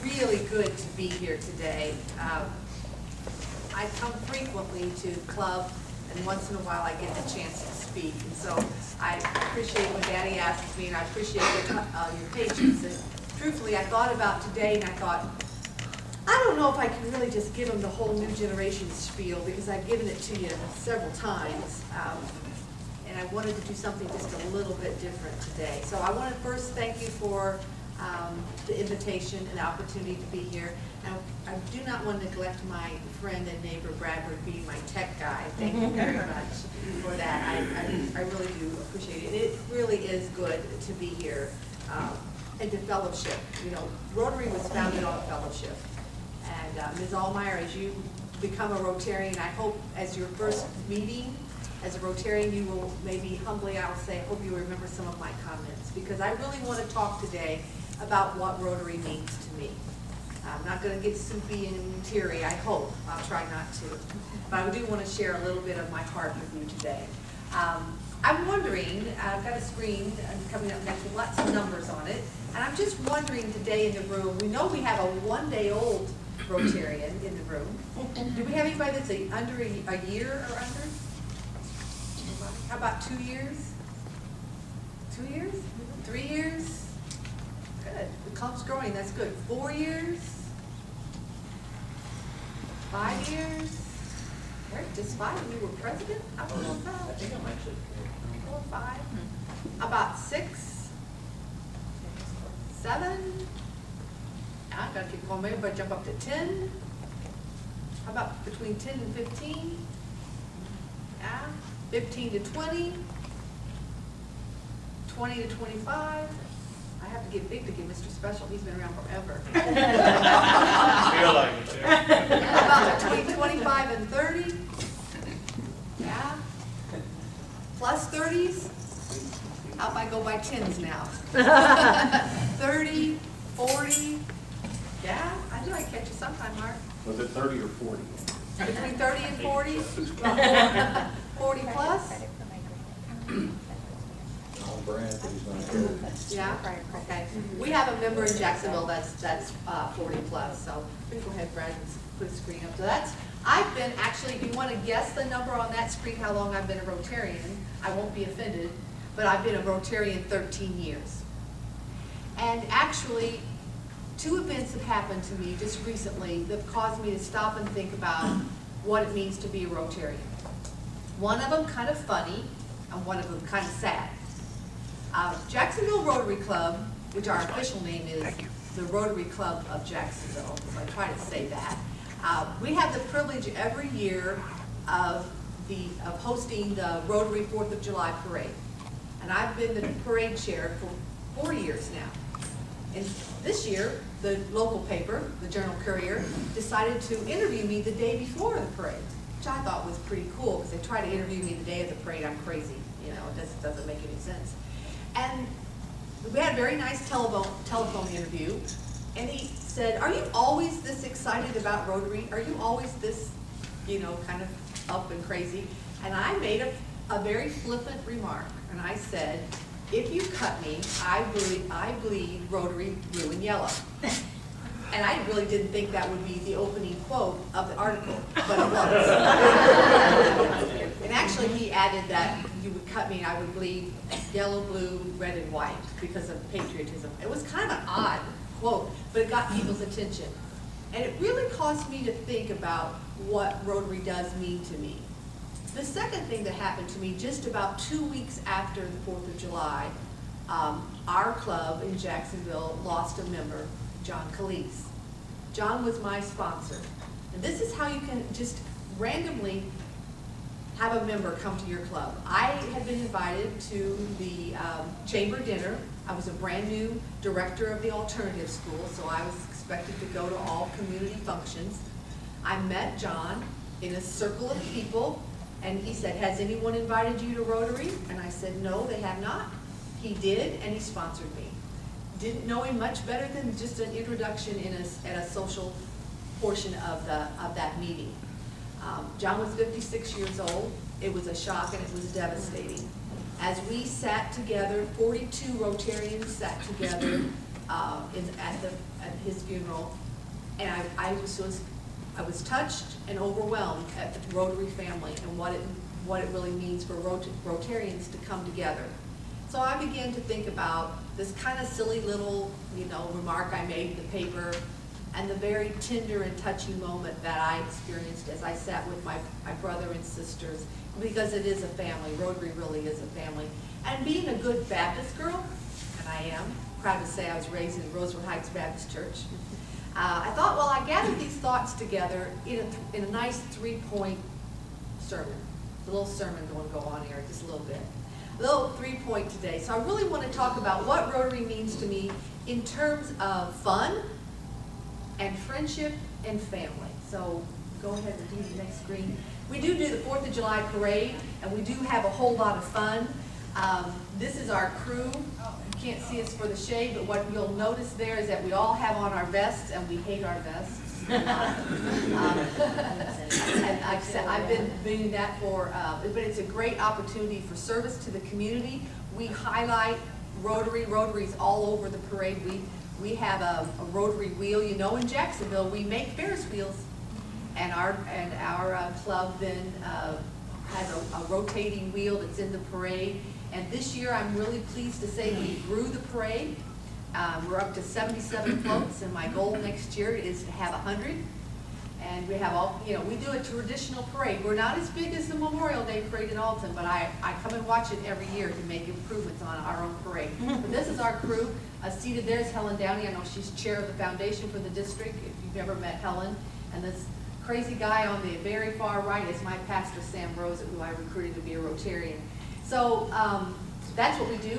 really good to be here today. I come frequently to club, and once in a while I get the chance to speak. And so I appreciate when Daddy asks me, and I appreciate your patience. And truthfully, I thought about today, and I thought, I don't know if I can really just give them the whole new generation spiel, because I've given it to you several times. And I wanted to do something just a little bit different today. So I want to first thank you for the invitation and the opportunity to be here. And I do not want to neglect my friend and neighbor Bradford being my tech guy. Thank you very much for that. I really do appreciate it. It really is good to be here and to fellowship. You know, Rotary was founded on fellowship. And Ms. Allmeyer, as you become a Rotarian, I hope as your first meeting as a Rotarian, you will maybe humbly, I'll say, hope you remember some of my comments, because I really want to talk today about what Rotary means to me. I'm not going to get soupy and teary, I hope. I'll try not to. But I do want to share a little bit of my heart with you today. I'm wondering, I've got a screen coming up next with lots of numbers on it, and I'm just wondering today in the room, we know we have a one-day-old Rotarian in the room. Do we have anybody that's under a year or under? How about 2 years? 2 years? 3 years? Good. The club's growing, that's good. 4 years? 5 years? Eric, just 5 and you were president? I don't know about. I think I'm actually 4 or 5? About 6? 7? I gotta keep going, maybe if I jump up to 10? How about between 10 and 15? Yeah, 15 to 20? 20 to 25? I have to get big to get Mr. Special, he's been around forever. feel like it too. How about between 25 and 30? Yeah. Plus 30s? How if I go by 10s now? 30, 40? Yeah, I knew I'd catch you sometime, Mark. Was it 30 or 40? Between 30 and 40? 40 plus? Oh, Brad, he's not good. Yeah, okay. We have a member in Jacksonville that's 40 plus, so we can go ahead, Brad, and put a screen up. So that's, I've been, actually, if you want to guess the number on that screen, how long I've been a Rotarian, I won't be offended, but I've been a Rotarian 13 years. And actually, 2 events have happened to me just recently that caused me to stop and think about what it means to be a Rotarian. One of them kind of funny, and one of them kind of sad. Jacksonville Rotary Club, which our official name is the Rotary Club of Jacksonville, so I try to say that. We have the privilege every year of hosting the Rotary 4th of July Parade. And I've been the parade chair for 4 years now. And this year, the local paper, the Journal Courier, decided to interview me the day before the parade, which I thought was pretty cool, because they try to interview me the day of the parade. I'm crazy, you know, it doesn't make any sense. And we had a very nice telephone interview, and he said, "Are you always this excited about Rotary? Are you always this, you know, kind of up and crazy?" And I made a very flippant remark, and I said, "If you cut me, I bleed Rotary blue and yellow." And I really didn't think that would be the opening quote of the article, but it was. And actually he added that you would cut me and I would bleed yellow, blue, red, and white because of patriotism. It was kind of an odd quote, but it got people's attention. And it really caused me to think about what Rotary does mean to me. The second thing that happened to me just about 2 weeks after the 4th of July, our club in Jacksonville lost a member, John Calise. John was my sponsor. And this is how you can just randomly have a member come to your club. I had been invited to the chamber dinner. I was a brand new director of the alternative school, so I was expected to go to all community functions. I met John in a circle of people, and he said, "Has anyone invited you to Rotary?" And I said, "No, they have not." He did, and he sponsored me. Didn't know him much better than just an introduction at a social portion of that meeting. John was 56 years old. It was a shock and it was devastating. As we sat together, 42 Rotarians sat together at his funeral, and I was touched and overwhelmed at the Rotary family and what it really means for Rotarians to come together. So I began to think about this kind of silly little, remark I made in the paper, and the very tender and touching moment that I experienced as I sat with my brother and sisters, because it is a family. Rotary really is a family. And being a good Baptist girl, and I am proud to say I was raised in Rosewood Heights Baptist Church, I thought, well, I gathered these thoughts together in a nice 3-point sermon. A little sermon going to go on here, just a little bit. A little 3-point today. So I really want to talk about what Rotary means to me in terms of fun and friendship and family. So go ahead and do the next screen. We do the 4th of July parade, and we do have a whole lot of fun. This is our crew. You can't see us for the shade, but what you'll notice there is that we all have on our vests, and we hate our vests. And I've been doing that but it's a great opportunity for service to the community. We highlight Rotaries all over the parade. We have a Rotary wheel. In Jacksonville, we make Ferris wheels. And our club then has a rotating wheel that's in the parade. And this year, I'm really pleased to say we grew the parade. We're up to 77 floats, and my goal next year is to have 100. And we have we do a traditional parade. We're not as big as the Memorial Day parade in Alton, but I come and watch it every year to make improvements on our own parade. But this is our crew. Seated there is Helen Downey. I know she's chair of the foundation for the district, if you've never met Helen. And this crazy guy on the very far right is my pastor, Sam Rose, who I recruited to be a Rotarian. So that's what we do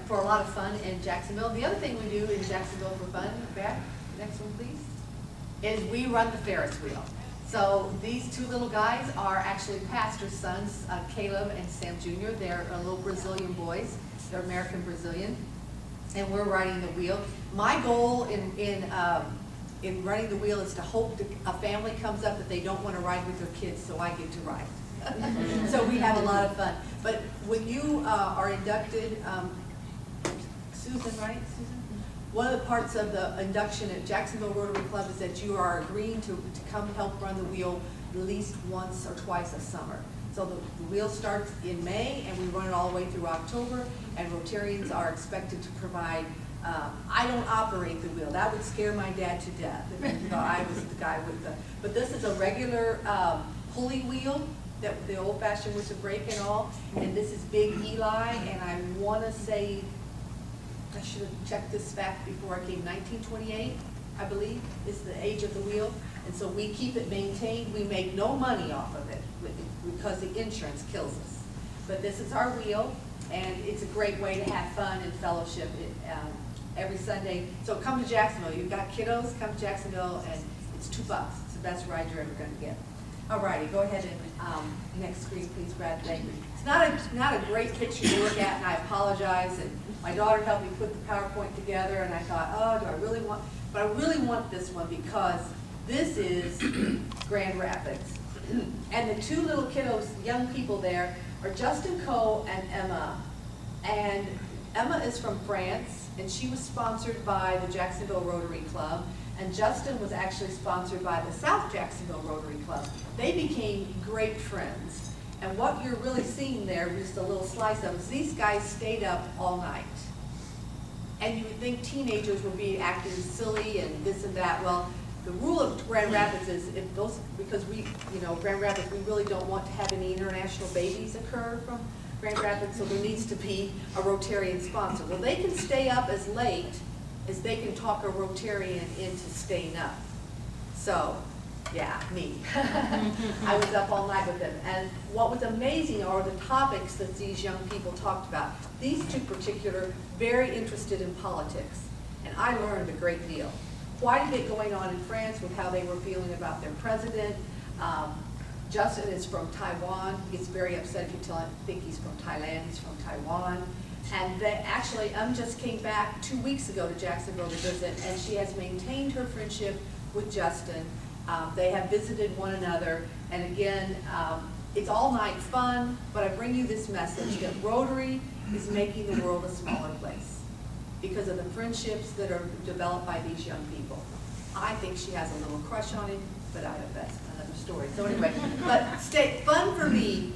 for a lot of fun in Jacksonville. The other thing we do in Jacksonville for fun, back, next one please, is we run the Ferris wheel. So these two little guys are actually pastor's sons, Caleb and Sam Jr. They're little Brazilian boys. They're American Brazilian. And we're riding the wheel. My goal in running the wheel is to hope that a family comes up that they don't want to ride with their kids, so I get to ride. So we have a lot of fun. But when you are inducted, Susan, right? Susan? One of the parts of the induction at Jacksonville Rotary Club is that you are agreeing to come help run the wheel at least once or twice a summer. So the wheel starts in May, and we run it all the way through October, and Rotarians are expected to provide. I don't operate the wheel. That would scare my dad to death if I was the guy with the. But this is a regular pulley wheel that the old-fashioned with the brake and all. And this is Big Eli, and I want to say, I should have checked this fact before I came. 1928, I believe, is the age of the wheel. And so we keep it maintained. We make no money off of it because the insurance kills us. But this is our wheel, and it's a great way to have fun and fellowship every Sunday. So come to Jacksonville. You've got kiddos, come to Jacksonville, and it's $2. It's the best ride you're ever going to get. All righty, go ahead and next screen, please, Brad. Thank you. It's not a great picture to look at, and I apologize. And my daughter helped me put the PowerPoint together, and I thought, oh, do I really want? But I really want this one because this is Grand Rapids. And the two little kiddos, young people there, are Justin Coe and Emma. And Emma is from France, and she was sponsored by the Jacksonville Rotary Club. And Justin was actually sponsored by the South Jacksonville Rotary Club. They became great friends. And what you're really seeing there, just a little slice of, is these guys stayed up all night. And you would think teenagers would be acting silly and this and that. Well, the rule of Grand Rapids is if those, because we, Grand Rapids, we really don't want to have any international babies occur from Grand Rapids, so there needs to be a Rotarian sponsor. Well, they can stay up as late as they can talk a Rotarian into staying up. So, yeah, me. I was up all night with them. And what was amazing are the topics that these young people talked about. These two particular, very interested in politics. And I learned a great deal. Quite a bit going on in France with how they were feeling about their president. Justin is from Taiwan. He gets very upset if you think he's from Thailand. He's from Taiwan. And actually, just came back 2 weeks ago to Jacksonville to visit, and she has maintained her friendship with Justin. They have visited one another, and again, it's all night fun, but I bring you this message that Rotary is making the world a smaller place. because of the friendships that are developed by these young people. I think she has a little crush on him, but that's another story. So anyway, but fun for me,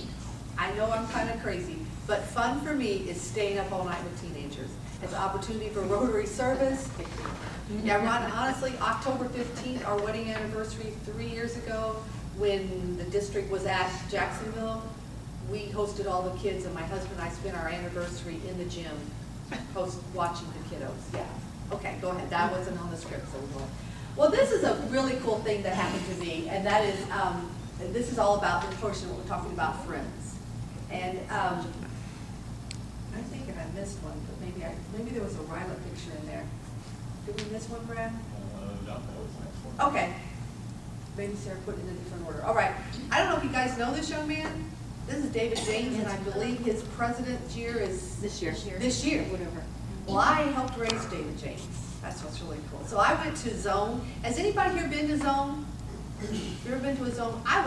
I know I'm kind of crazy, but fun for me is staying up all night with teenagers. It's an opportunity for Rotary service. Yeah, Ron, honestly, October 15th, our wedding anniversary 3 years ago, when the district was at Jacksonville, we hosted all the kids, and my husband and I spent our anniversary in the gym, watching the kiddos. Yeah. Okay, go ahead. That wasn't on the script, so we'll go. Well, this is a really cool thing that happened to me, and that is, this is all about the portion what we're talking about, friends. And I'm thinking I missed one, but maybe there was a Ryla picture in there. Did we miss one, Brad? No, that was the next one. Okay. Maybe Sarah put it in a different order. All right. I don't know if you guys know this young man. This is David James, and I believe his president's year is this year. This year. Whatever. Well, I helped raise David James. That's what's really cool. So I went to Zone. Has anybody here been to Zone? You ever been to a Zone? I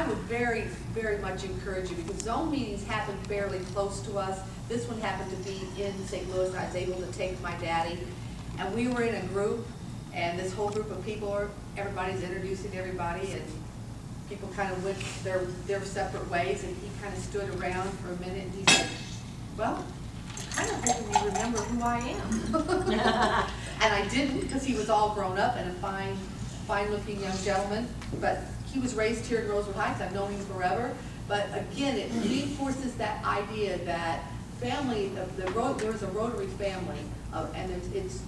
would very, very much encourage you, because Zone meetings happen fairly close to us. This one happened to be in St. Louis. I was able to take my daddy, and we were in a group, and this whole group of people, everybody's introducing everybody, and people kind of went their separate ways, and he kind of stood around for a minute, and he said, well, I'm kind of hoping you remember who I am. And I didn't, because he was all grown up and a fine-looking young gentleman, but he was raised here in Rosewood Heights. I've known him forever. But again, it reinforces that idea that family, there's a Rotary family, and it's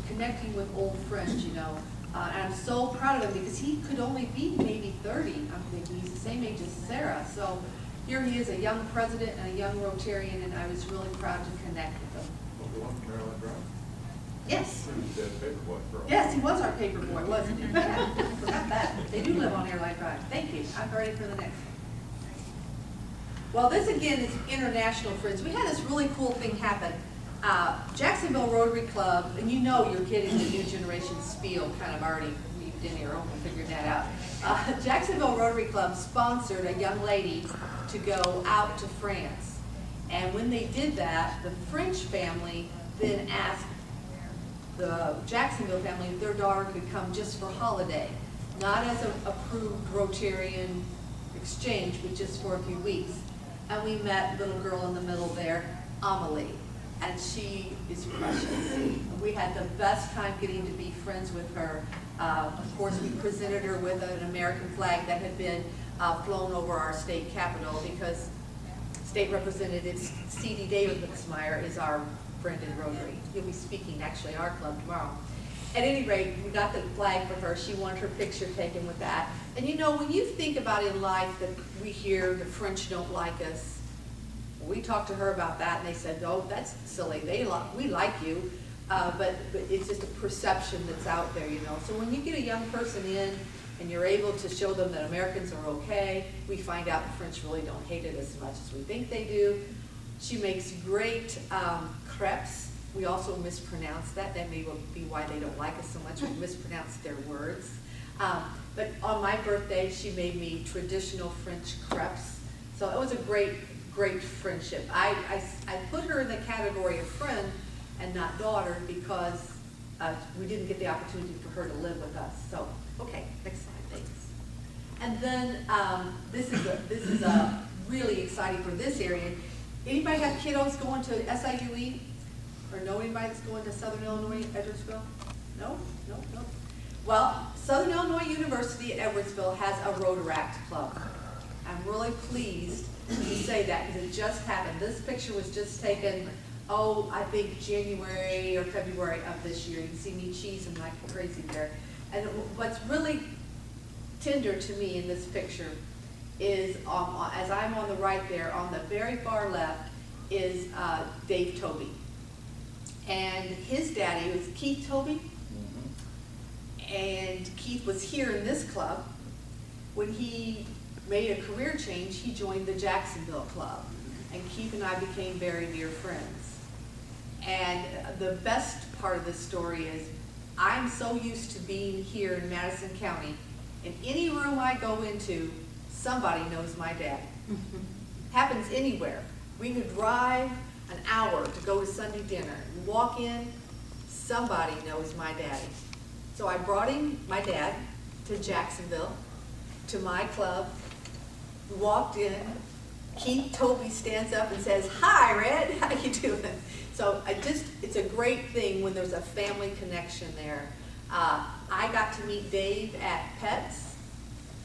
connecting with old friends, you know. And I'm so proud of him, because he could only be maybe 30. I'm thinking he's the same age as Sarah. So here he is, a young president and a young Rotarian, and I was really proud to connect with him. Well, the one from Maryland Drive? Yes. He was that paperboy girl. Yes, he was our paper boy, wasn't he? Yeah, forgot that. They do live on Airline Drive. Thank you. I'm ready for the next one. Well, this again is international friends. We had this really cool thing happen. Jacksonville Rotary Club, and you know you're getting the new generation spiel kind of already weaved in here, we'll figure that out. Jacksonville Rotary Club sponsored a young lady to go out to France. And when they did that, the French family then asked the Jacksonville family if their daughter could come just for holiday, not as an approved Rotarian exchange, but just for a few weeks. And we met little girl in the middle there, Amelie, and she is precious. We had the best time getting to be friends with her. Of course, we presented her with an American flag that had been flown over our state capitol, because State Representative C.D. Davidsmeyer is our friend in Rotary. He'll be speaking actually at our club tomorrow. At any rate, we got the flag for her. She wanted her picture taken with that. And you know, when you think about in life that we hear the French don't like us, we talked to her about that, and they said, oh, that's silly. We like you, but it's just a perception that's out there, you know. So when you get a young person in and you're able to show them that Americans are okay, we find out the French really don't hate it as much as we think they do. She makes great crepes. We also mispronounce that. That may be why they don't like us so much. We mispronounce their words. But on my birthday, she made me traditional French crepes. So it was a great, great friendship. I put her in the category of friend and not daughter, because we didn't get the opportunity for her to live with us. So, okay, next slide, thanks. And then this is a really exciting for this area. Anybody have kiddos going to SIUE? Or know anybody that's going to Southern Illinois, Edwardsville? No? No? No? Well, Southern Illinois University at Edwardsville has a Rotaract Club. I'm really pleased to say that, because it just happened. This picture was just taken, I think January or February of this year. You can see me cheesing like crazy there. And what's really tender to me in this picture is, as I'm on the right there, on the very far left is Dave Toby. And his daddy was Keith Toby. And Keith was here in this club. When he made a career change, he joined the Jacksonville Club. And Keith and I became very dear friends. And the best part of this story is, I'm so used to being here in Madison County. In any room I go into, somebody knows my dad. Happens anywhere. We could drive an hour to go to Sunday dinner. You walk in, somebody knows my daddy. So I brought my dad, to Jacksonville, to my club. We walked in, Keith Toby stands up and says, "Hi, Red, how you doing?" So it's a great thing when there's a family connection there. I got to meet Dave at Pets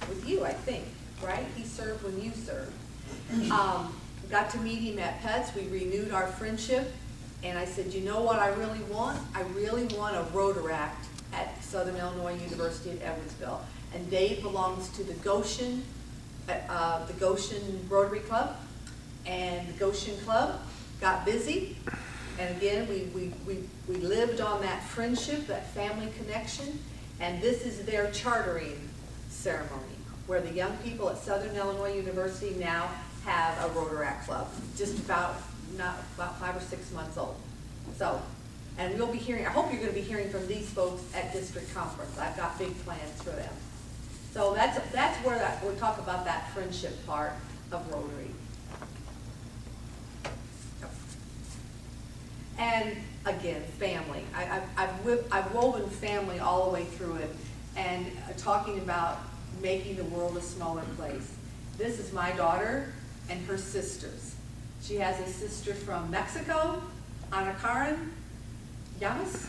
with you, I think, right? He served when you served. Got to meet him at Pets. We renewed our friendship, and I said, you know what I really want? I really want a Rotaract at Southern Illinois University at Evansville. And Dave belongs to the Goshen Rotary Club, and the Goshen Club got busy. And again, we lived on that friendship, that family connection, and this is their chartering ceremony, where the young people at Southern Illinois University now have a Rotaract Club, just about 5 or 6 months old. So, and we'll be hearing, I hope you're going to be hearing from these folks at district conference. I've got big plans for them. So that's where we'll talk about that friendship part of Rotary. And again, family. I've woven family all the way through it, and talking about making the world a smaller place. This is my daughter and her sisters. She has a sister from Mexico, Ana Karen Llamas,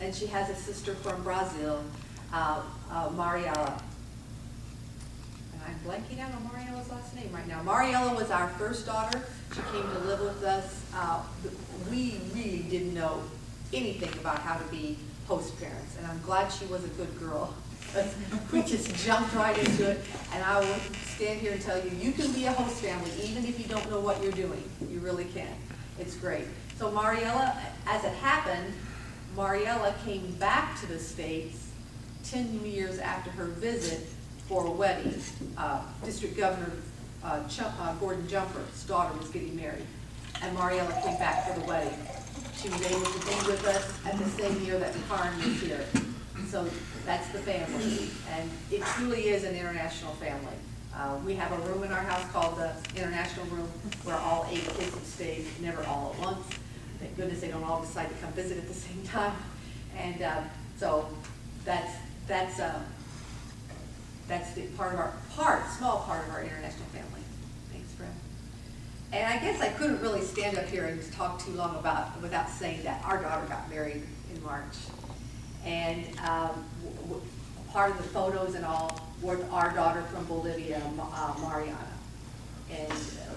and she has a sister from Brazil, Mariela. And I'm blanking out on Mariela's last name right now. Mariela was our first daughter. She came to live with us. We really didn't know anything about how to be host parents, and I'm glad she was a good girl. We just jumped right into it, and I will stand here and tell you, you can be a host family even if you don't know what you're doing. You really can. It's great. So Mariela, as it happened, Mariela came back to the States 10 years after her visit for a wedding. District Governor Gordon Jumper's daughter was getting married, and Mariela came back for the wedding. She was able to be with us at the same year that Karen was here. So that's the family, and it truly is an international family. We have a room in our house called the International Room where all 8 kids have stayed, never all at once. Thank goodness they don't all decide to come visit at the same time. And so that's the small part of our international family. Thanks, Fred. And I guess I couldn't really stand up here and talk too long without saying that our daughter got married in March. And part of the photos and all were our daughter from Bolivia, Mariana. And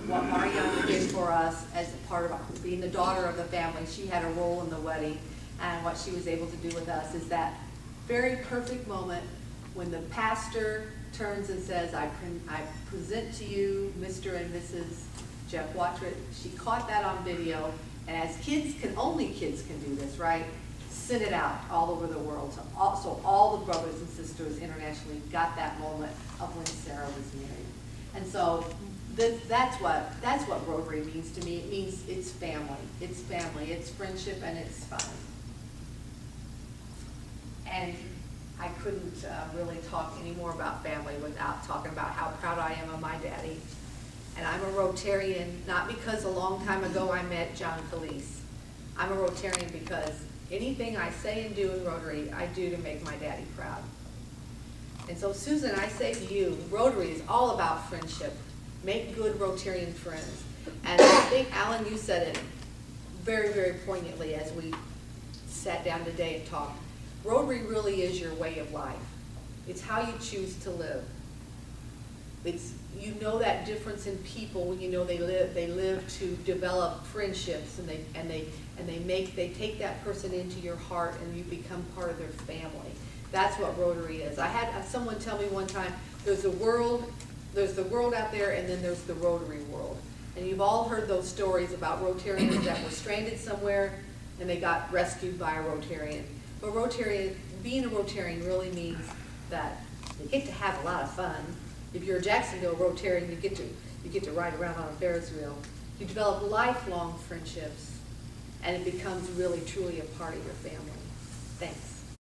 what Mariana did for us as a part of being the daughter of the family, she had a role in the wedding. And what she was able to do with us is that very perfect moment when the pastor turns and says, I present to you Mr. and Mrs. Jeff Wattrett. She caught that on video. And as only kids can do this, right? Sent it out all over the world. So all the brothers and sisters internationally got that moment of when Sarah was married. And so that's what Rotary means to me. It means it's family, it's friendship, and it's fun. And I couldn't really talk any more about family without talking about how proud I am of my daddy. And I'm a Rotarian, not because a long time ago I met John Felice. I'm a Rotarian because anything I say and do in Rotary, I do to make my daddy proud. And so, Susan, I say to you, Rotary is all about friendship. Make good Rotarian friends. And I think, Alan, you said it very, very poignantly as we sat down today and talked. Rotary really is your way of life. It's how you choose to live. You know that difference in people when you know they live to develop friendships, and they take that person into your heart, and you become part of their family. That's what Rotary is. I had someone tell me one time, there's the world out there, and then there's the Rotary world. And you've all heard those stories about Rotarians that were stranded somewhere and they got rescued by a Rotarian. But being a Rotarian really means that you get to have a lot of fun. If you're a Jacksonville Rotarian, you get to ride around on a Ferris wheel. You develop lifelong friendships, and it becomes really, truly a part of your family. Thanks.